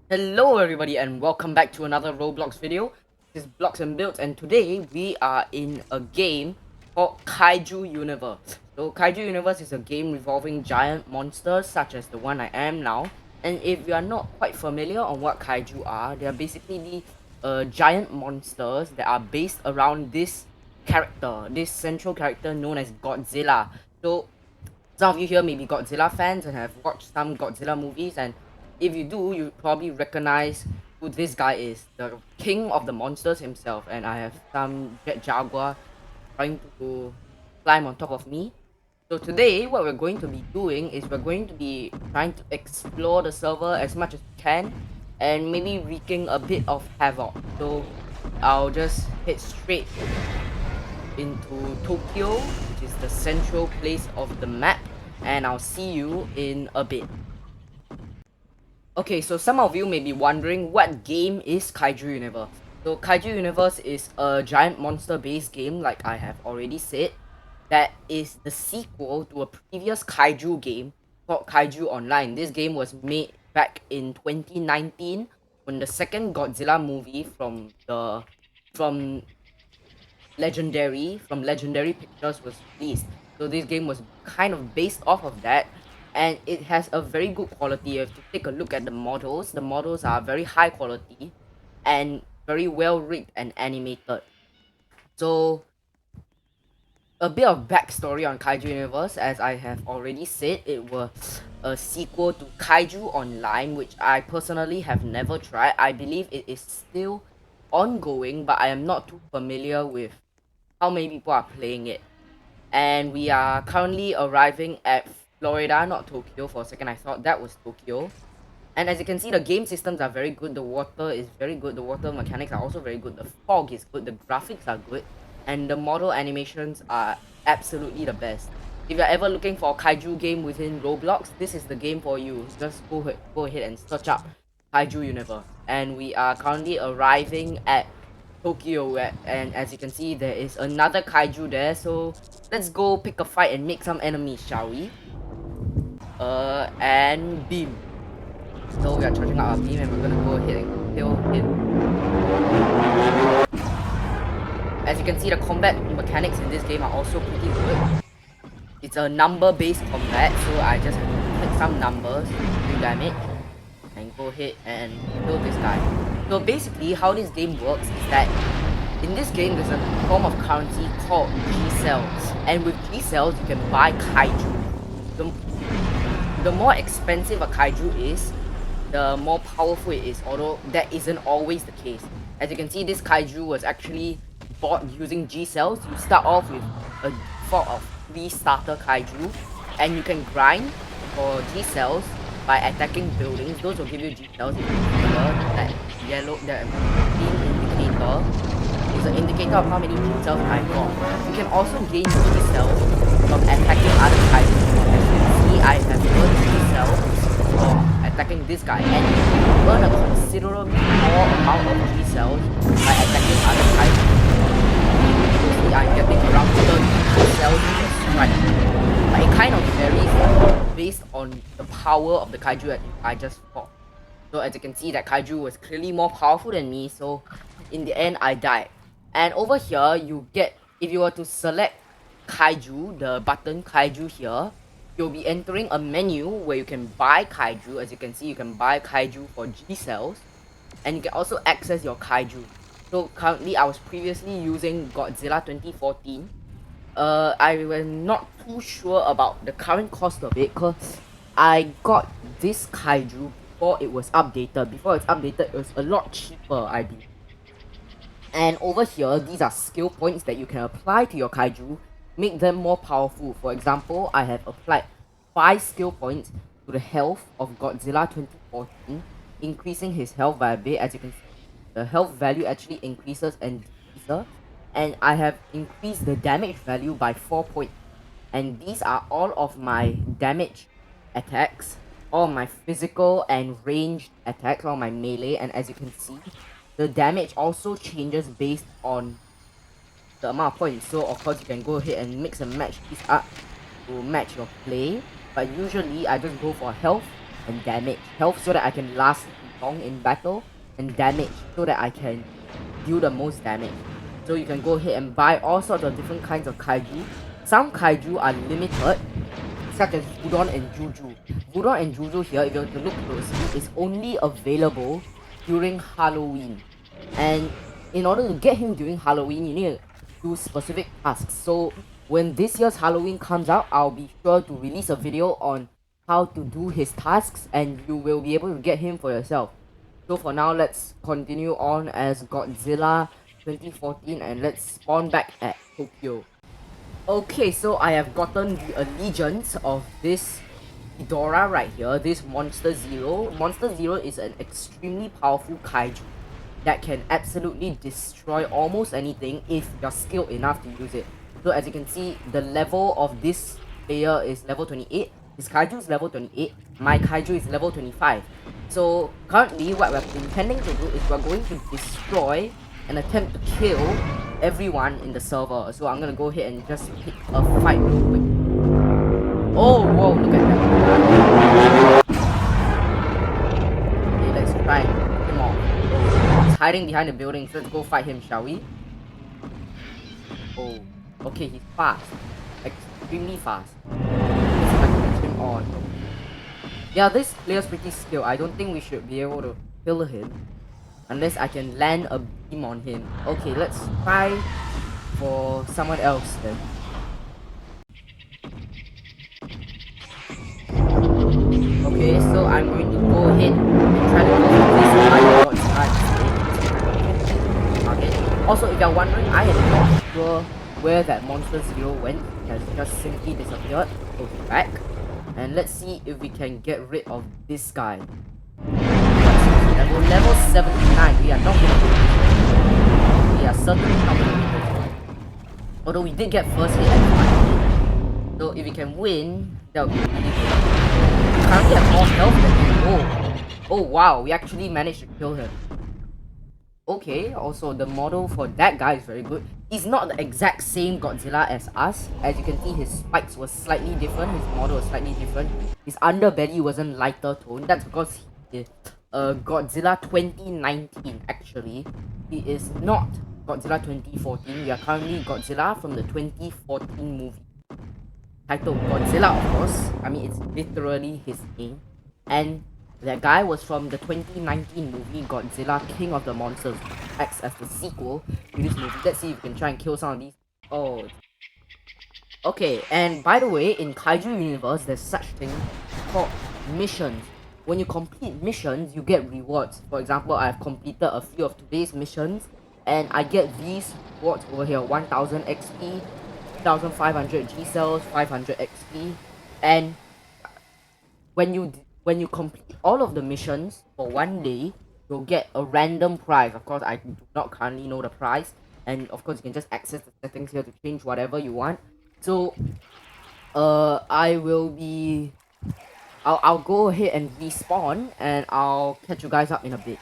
Hello everybody and welcome back to another Roblox video. This is Blocks and Builds and today we are in a game called KAIJU Universe. So KAIJU Universe is a game involving giant monsters such as the one I am now. And if you are not quite familiar on what KAIJU are, they are basically giant monsters that are based around this character, this central character known as Godzilla. So some of you here may be Godzilla fans and have watched some Godzilla movies, and if you do, you probably recognize who this guy is, the king of the monsters himself. And I have some jet jaguar trying to climb on top of me. So today, what we're going to be doing is we're going to be trying to explore the server as much as we can, and maybe wreaking a bit of havoc. So I'll just head straight into Tokyo, which is the central place of the map, and I'll see you in a bit. Okay, so some of you may be wondering what game is KAIJU Universe. So KAIJU Universe is a giant monster based game, like I have already said, that is the sequel to a previous KAIJU game called KAIJU Online. This game was made back in 2019 when the second Godzilla movie from Legendary Pictures was released. So this game was kind of based off of that, and it has a very good quality. You have to take a look at the models. The models are very high quality and very well rigged and animated. So a bit of backstory on KAIJU Universe, as I have already said, it was a sequel to KAIJU Online, which I personally have never tried. I believe it is still ongoing, but I am not too familiar with how many people are playing it. And we are currently arriving at Florida, not Tokyo. For a second I thought that was Tokyo. And as you can see, the game systems are very good, the water is very good, the water mechanics are also very good, the fog is good, the graphics are good, and the model animations are absolutely the best. If you're ever looking for a kaiju game within Roblox, this is the game for you. Just go ahead and search up KAIJU Universe. And we are currently arriving at Tokyo, and as you can see, there is another kaiju there, so let's go pick a fight and make some enemies, shall we? And beam. So we are charging out our beam and we're gonna go ahead and kill him. As you can see, the combat mechanics in this game are also pretty good. It's a number-based combat, so I just have to click some numbers to do damage and go ahead and kill this guy. So basically, how this game works is that in this game, there's a form of currency called G-cells, and with G-cells, you can buy kaiju. The more expensive a kaiju is, the more powerful it is, although that isn't always the case. As you can see, this kaiju was actually bought using G-cells. You start off with a default of 3 starter kaiju, and you can grind for G-cells by attacking buildings. Those will give you G-cells. If you remember, that yellow, that green indicator is an indicator of how many G-cells I got. You can also gain G-cells from attacking other kaiju. As you can see, I have earned G-cells from attacking this guy, and you earn a considerably more amount of G-cells by attacking other kaiju. Mostly I'm getting around 30 G-cells per strike. But it kind of varies based on the power of the kaiju that I just fought. So as you can see, that kaiju was clearly more powerful than me, so in the end I died. And over here, you get, if you were to select kaiju, the button kaiju here, you'll be entering a menu where you can buy kaiju. As you can see, you can buy kaiju for G-cells, and you can also access your kaiju. So currently, I was previously using Godzilla 2014. I am not too sure about the current cost of it, because I got this kaiju before it was updated. Before it's updated, it was a lot cheaper, I believe. And over here, these are skill points that you can apply to your kaiju, make them more powerful. For example, I have applied 5 skill points to the health of Godzilla 2014, increasing his health by a bit. As you can see, the health value actually increases and decreases. And I have increased the damage value by 4 points. And these are all of my damage attacks, all my physical and ranged attacks, all my melee. And as you can see, the damage also changes based on the amount of points. So of course you can go ahead and mix and match these up to match your play. But usually I just go for health and damage. Health so that I can last strong in battle and damage so that I can deal the most damage. So you can go ahead and buy all sorts of different kinds of kaiju. Some kaiju are limited, such as Udon and Juju. Udon and Juju here, if you were to look closely, is only available during Halloween. And in order to get him during Halloween, you need to do specific tasks. So when this year's Halloween comes out, I'll be sure to release a video on how to do his tasks and you will be able to get him for yourself. So for now, let's continue on as Godzilla 2014 and let's spawn back at Tokyo. Okay, so I have gotten the allegiance of this Ghidorah right here, this Monster Zero. Monster Zero is an extremely powerful kaiju that can absolutely destroy almost anything if you're skilled enough to use it. So as you can see, the level of this player is level 28, his kaiju is level 28, my kaiju is level 25. So currently what we're intending to do is we're going to destroy and attempt to kill everyone in the server. So I'm gonna go ahead and just pick a fight real quick. Oh, whoa, look at that. Okay, let's try and pick him off. Oh, he's hiding behind the building, so let's go fight him, shall we? Oh, okay, he's fast. Extremely fast. Let's see if I can catch him on. Yeah, this player's pretty skilled. I don't think we should be able to kill him unless I can land a beam on him. Okay, let's try for someone else then. Okay, so I'm going to go ahead and try to go for this target. Also, if you're wondering, I am not sure where that Monster Zero went. It has just simply disappeared. Okay, back. And let's see if we can get rid of this guy. Level 79, we are not going to do this. We are certainly not going to do this. Although we did get first hit at 5. So if we can win, that would be really good. We currently have more health than him. Oh wow, we actually managed to kill him. Okay, also the model for that guy is very good. He's not the exact same Godzilla as us. As you can see, his spikes were slightly different. His model was slightly different. His underbelly wasn't lighter tone. That's because he is Godzilla 2019 actually. He is not Godzilla 2014. We are currently Godzilla from the 2014 movie. Titled Godzilla, of course. I mean, it's literally his name. And that guy was from the 2019 movie Godzilla King of the Monsters, which acts as the sequel to this movie. Let's see if we can try and kill some of these. Oh. Okay, and by the way, in Kaiju universe, there's such thing called missions. When you complete missions, you get rewards. For example, I've completed a few of today's missions, and I get these rewards over here: 1000 XP, 2500 G cells, 500 XP, and when you complete all of the missions for one day, you'll get a random prize. Of course, I do not currently know the prize, and of course, you can just access the settings here to change whatever you want. So, I'll go ahead and respawn, and I'll catch you guys up in a bit.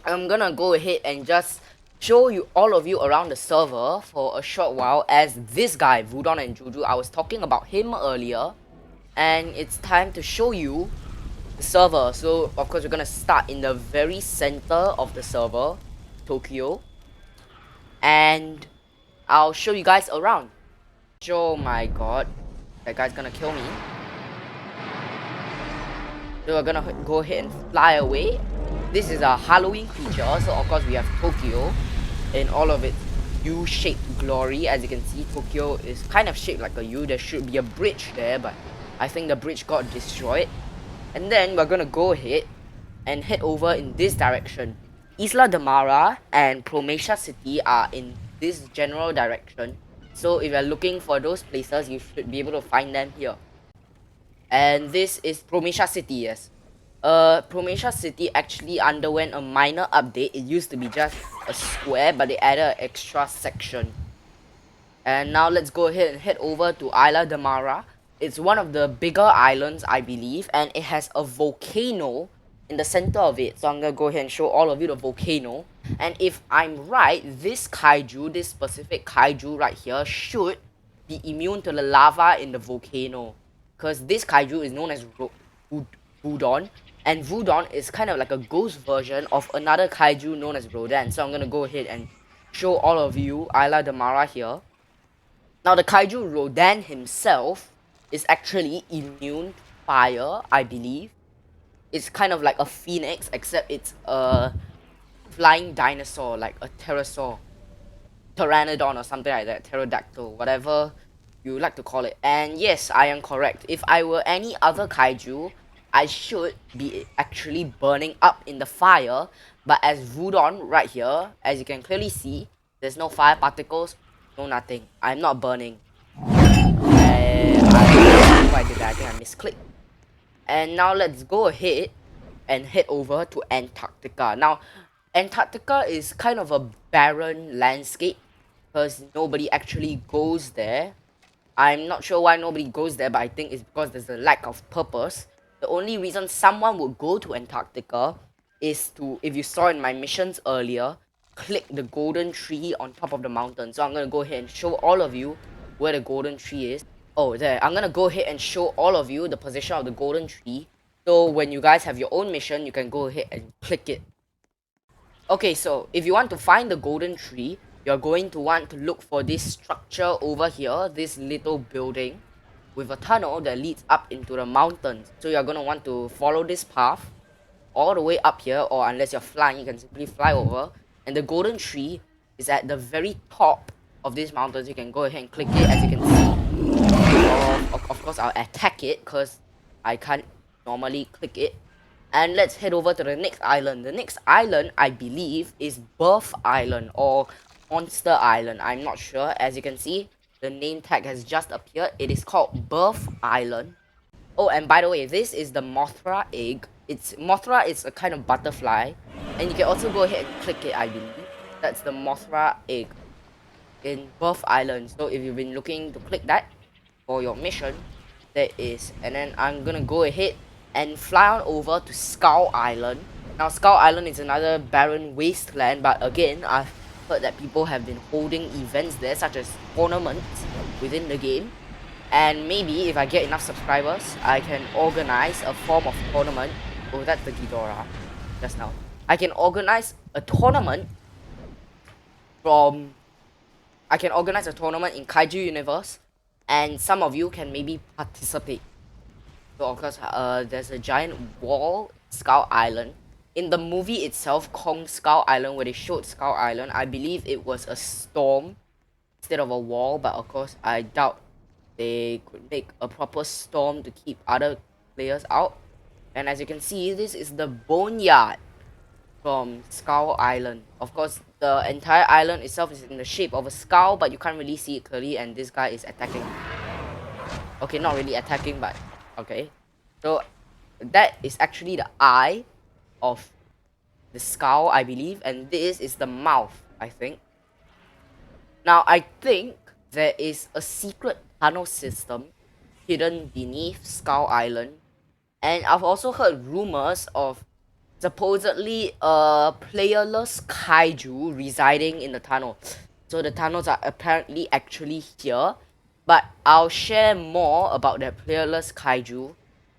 I'm gonna go ahead and just show you all of you around the server for a short while as this guy, Vudon and Juju. I was talking about him earlier, and it's time to show you the server. So of course we're gonna start in the very center of the server, Tokyo, and I'll show you guys around. Oh my god, that guy's gonna kill me. So we're gonna go ahead and fly away. This is a Halloween creature, so of course we have Tokyo in all of its U-shaped glory. As you can see, Tokyo is kind of shaped like a U. There should be a bridge there, but I think the bridge got destroyed. And then we're gonna go ahead and head over in this direction. Isla de Mara and Prometeo City are in this general direction. So if you're looking for those places, you should be able to find them here. And this is Prometeo City, yes. Prometeo City actually underwent a minor update. It used to be just a square, but they added an extra section. And now let's go ahead and head over to Isla de Mara. It's one of the bigger islands, I believe, and it has a volcano in the center of it. So I'm gonna go ahead and show all of you the volcano. And if I'm right, this kaiju, this specific kaiju right here, should be immune to the lava in the volcano. Because this kaiju is known as Budon, And Wudon is kind of like a ghost version of another kaiju known as Rodan. So I'm gonna go ahead and show all of you Ayla Damara here. Now the kaiju Rodan himself is actually immune to fire, I believe. It's kind of like a phoenix, except it's a flying dinosaur, like a pterosaur, pteranodon or something like that, pterodactyl, whatever you like to call it. And yes, I am correct. If I were any other kaiju, I should be actually burning up in the fire. But as Wudon right here, as you can clearly see, there's no fire particles, no nothing. I'm not burning. And I don't know why I did that. I think I misclicked. And now let's go ahead and head over to Antarctica. Now, Antarctica is kind of a barren landscape because nobody actually goes there. I'm not sure why nobody goes there, but I think it's because there's a lack of purpose. The only reason someone would go to Antarctica is to, if you saw in my missions earlier, click the golden tree on top of the mountain. So I'm going to go ahead and show all of you where the golden tree is. Oh, there. I'm going to go ahead and show all of you the position of the golden tree. So when you guys have your own mission, you can go ahead and click it. Okay, so if you want to find the golden tree, you're going to want to look for this structure over here, this little building with a tunnel that leads up into the mountains. So you're going to want to follow this path all the way up here, or unless you're flying, you can simply fly over. And the golden tree is at the very top of these mountains. You can go ahead and click it, as you can see. Of course, I'll attack it because I can't normally click it. And let's head over to the next island. The next island, I believe, is Birth Island or Monster Island. I'm not sure. As you can see, the name tag has just appeared. It is called Birth Island. Oh, and by the way, this is the Mothra egg. Mothra is a kind of butterfly. And you can also go ahead and click it, I believe. That's the Mothra egg in Birth Island. So if you've been looking to click that for your mission, there is. And then I'm gonna go ahead and fly on over to Skull Island. Now Skull Island is another barren wasteland, but again, I've heard that people have been holding events there, such as tournaments within the game. And maybe if I get enough subscribers, I can organize a form of tournament. Oh, that's the Ghidorah just now. I can organize a tournament in Kaiju Universe, and some of you can maybe participate. So of course, there's a giant wall, Skull Island. In the movie itself, Kong Skull Island, where they showed Skull Island, I believe it was a storm instead of a wall. But of course, I doubt they could make a proper storm to keep other players out. And as you can see, this is the boneyard from Skull Island. Of course, the entire island itself is in the shape of a skull, but you can't really see it clearly, and this guy is attacking. Okay, not really attacking, but okay. So that is actually the eye of the skull, I believe, and this is the mouth, I think. Now, I think there is a secret tunnel system hidden beneath Skull Island, and I've also heard rumors of supposedly a playerless kaiju residing in the tunnel. So the tunnels are apparently actually here, but I'll share more about that playerless kaiju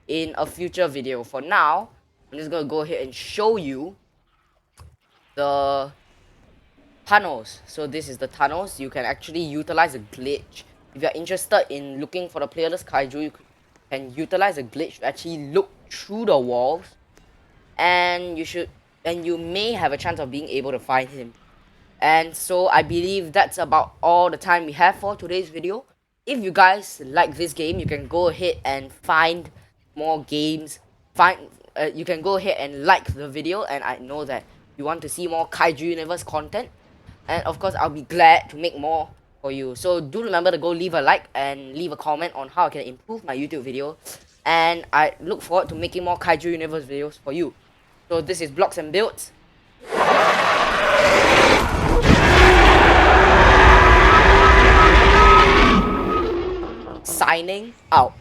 in a future video. For now, I'm just gonna go ahead and show you the tunnels. So this is the tunnels. You can actually utilize a glitch. If you're interested in looking for the playerless kaiju, you can utilize a glitch to actually look through the walls, and you may have a chance of being able to find him. And so I believe that's about all the time we have for today's video. If you guys like this game, you can go ahead and find more games. You can go ahead and like the video, and I know that you want to see more Kaiju Universe content. And of course, I'll be glad to make more for you. So do remember to go leave a like and leave a comment on how I can improve my YouTube video. And I look forward to making more Kaiju Universe videos for you. So this is Blocks and Builds. Signing out.